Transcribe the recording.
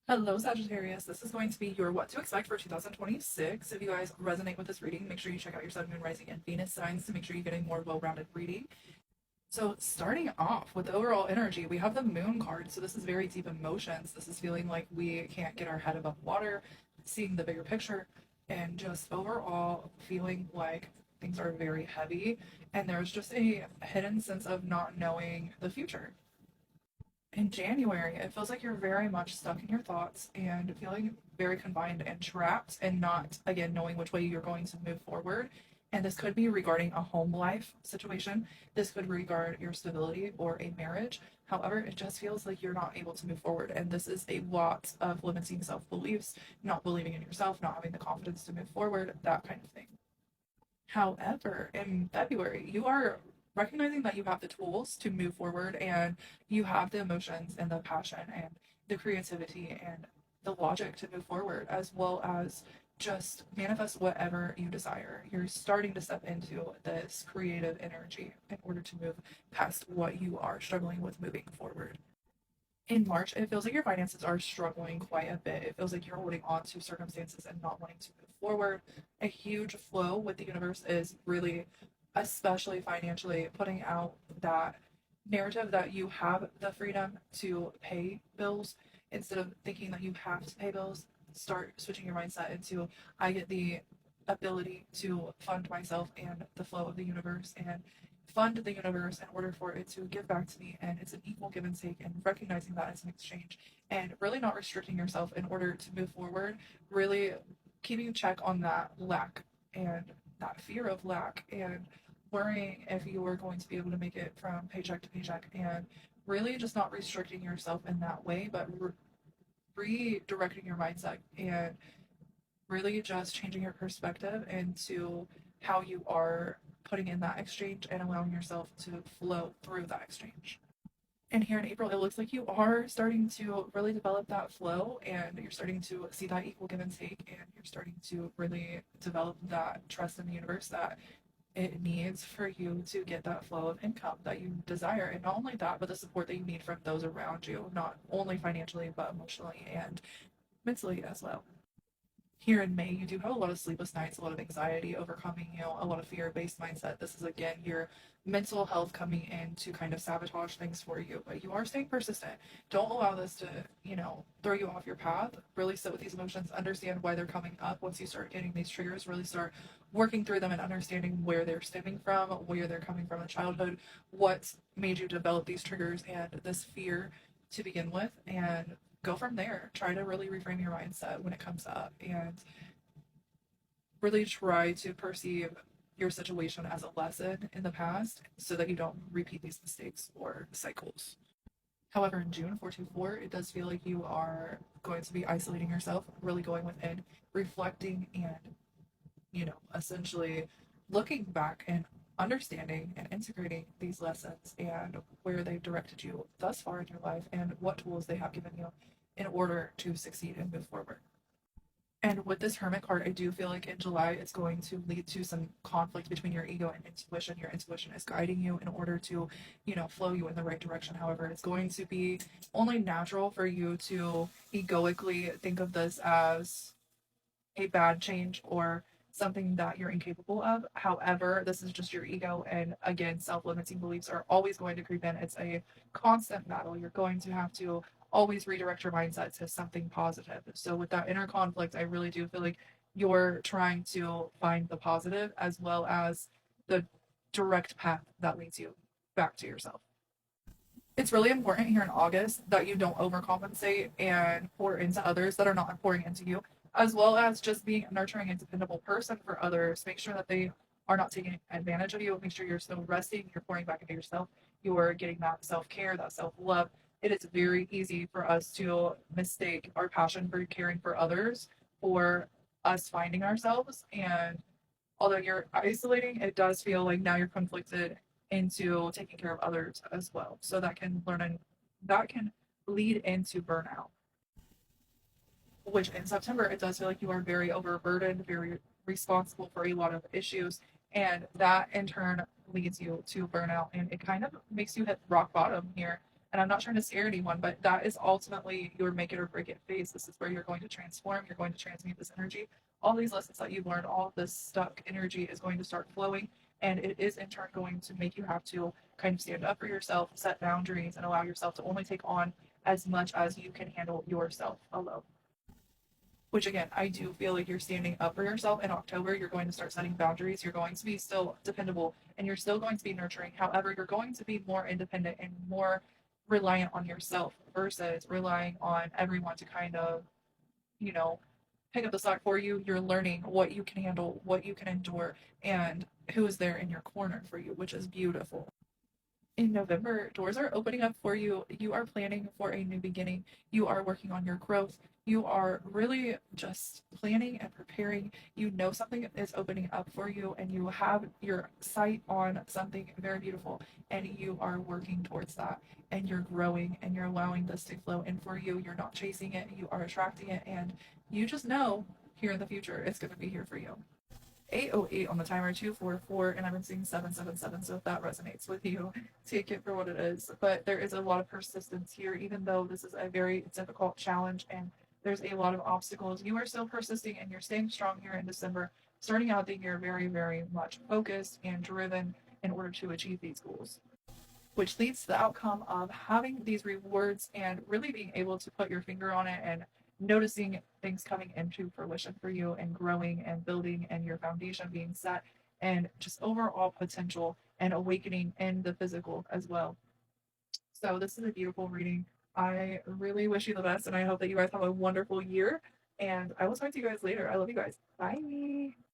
Hello, Sagittarius. This is going to be your what to expect for 2026. If you guys resonate with this reading, make sure you check out your Sun, Moon, Rising, and Venus signs to make sure you get a more well-rounded reading. So, starting off with the overall energy, we have the Moon card. So, this is very deep emotions. This is feeling like we can't get our head above water, seeing the bigger picture, and just overall feeling like things are very heavy. And there's just a hidden sense of not knowing the future. In January, it feels like you're very much stuck in your thoughts and feeling very confined and trapped and not, again, knowing which way you're going to move forward. And this could be regarding a home life situation. This could regard your stability or a marriage. However, it just feels like you're not able to move forward. And this is a lot of limiting self beliefs, not believing in yourself, not having the confidence to move forward, that kind of thing. However, in February, you are recognizing that you have the tools to move forward and you have the emotions and the passion and the creativity and the logic to move forward, as well as just manifest whatever you desire. You're starting to step into this creative energy in order to move past what you are struggling with moving forward. In March, it feels like your finances are struggling quite a bit. It feels like you're holding on to circumstances and not wanting to move forward. A huge flow with the universe is really, especially financially, putting out that narrative that you have the freedom to pay bills instead of thinking that you have to pay bills. Start switching your mindset into I get the ability to fund myself and the flow of the universe and fund the universe in order for it to give back to me, and it's an equal give and take, and recognizing that as an exchange and really not restricting yourself in order to move forward, really keeping check on that lack and that fear of lack and worrying if you are going to be able to make it from paycheck to paycheck, and really just not restricting yourself in that way, but redirecting your mindset and really just changing your perspective into how you are putting in that exchange and allowing yourself to flow through that exchange. And here in April, it looks like you are starting to really develop that flow and you're starting to see that equal give and take, and you're starting to really develop that trust in the universe that it needs for you to get that flow of income that you desire. And not only that, but the support that you need from those around you, not only financially, but emotionally and mentally as well. Here in May, you do have a lot of sleepless nights, a lot of anxiety overcoming, a lot of fear-based mindset. This is again your mental health coming in to kind of sabotage things for you, but you are staying persistent. Don't allow this to, throw you off your path. Really sit with these emotions, understand why they're coming up. Once you start getting these triggers, really start working through them and understanding where they're stemming from, where they're coming from in childhood, what made you develop these triggers and this fear to begin with, and go from there. Try to really reframe your mindset when it comes up and really try to perceive your situation as a lesson in the past so that you don't repeat these mistakes or cycles. However, in June 424, it does feel like you are going to be isolating yourself, really going within, reflecting, and, essentially looking back and understanding and integrating these lessons and where they've directed you thus far in your life and what tools they have given you in order to succeed and move forward. And with this Hermit card, I do feel like in July it's going to lead to some conflict between your ego and intuition. Your intuition is guiding you in order to, flow you in the right direction. However, it's going to be only natural for you to egoically think of this as a bad change or something that you're incapable of. However, this is just your ego. And again, self limiting beliefs are always going to creep in. It's a constant battle. You're going to have to always redirect your mindset to something positive. So, with that inner conflict, I really do feel like you're trying to find the positive as well as the direct path that leads you back to yourself. It's really important here in August that you don't overcompensate and pour into others that are not pouring into you, as well as just being a nurturing and dependable person for others. Make sure that they are not taking advantage of you. Make sure you're still resting, you're pouring back into yourself, you're getting that self care, that self love. It is very easy for us to mistake our passion for caring for others for us finding ourselves. And although you're isolating, it does feel like now you're conflicted into taking care of others as well. So that can lead into burnout. Which in September it does feel like you are very overburdened, very responsible for a lot of issues, and that in turn leads you to burnout, and it kind of makes you hit rock bottom here And I'm not trying to scare anyone, but that is ultimately your make it or break it phase. This is where you're going to transform, you're going to transmute this energy. All these lessons that you've learned, all of this stuck energy is going to start flowing. And it is in turn going to make you have to kind of stand up for yourself, set boundaries, and allow yourself to only take on as much as you can handle yourself alone. Which again, I do feel like you're standing up for yourself in October. You're going to start setting boundaries. You're going to be still dependable and you're still going to be nurturing. However, you're going to be more independent and more reliant on yourself versus relying on everyone to kind of, you know, pick up the slack for you. You're learning what you can handle, what you can endure, and who is there in your corner for you, which is beautiful. In November, doors are opening up for you. You are planning for a new beginning. You are working on your growth. You are really just planning and preparing. You know something is opening up for you, and you have your sight on something very beautiful, and you are working towards that. And you're growing, and you're allowing this to flow in for you. You're not chasing it, you are attracting it, and you just know here in the future it's going to be here for you. 808 on the timer, 244, and I've been seeing 777. So if that resonates with you, take it for what it is. But there is a lot of persistence here, even though this is a very difficult challenge and there's a lot of obstacles. You are still persisting and you're staying strong here in December, starting out the year very, very much focused and driven in order to achieve these goals, which leads to the outcome of having these rewards and really being able to put your finger on it and noticing things coming into fruition for you and growing and building and your foundation being set and just overall potential and awakening in the physical as well. So this is a beautiful reading. I really wish you the best and I hope that you guys have a wonderful year and I will talk to you guys later. I love you guys. Bye.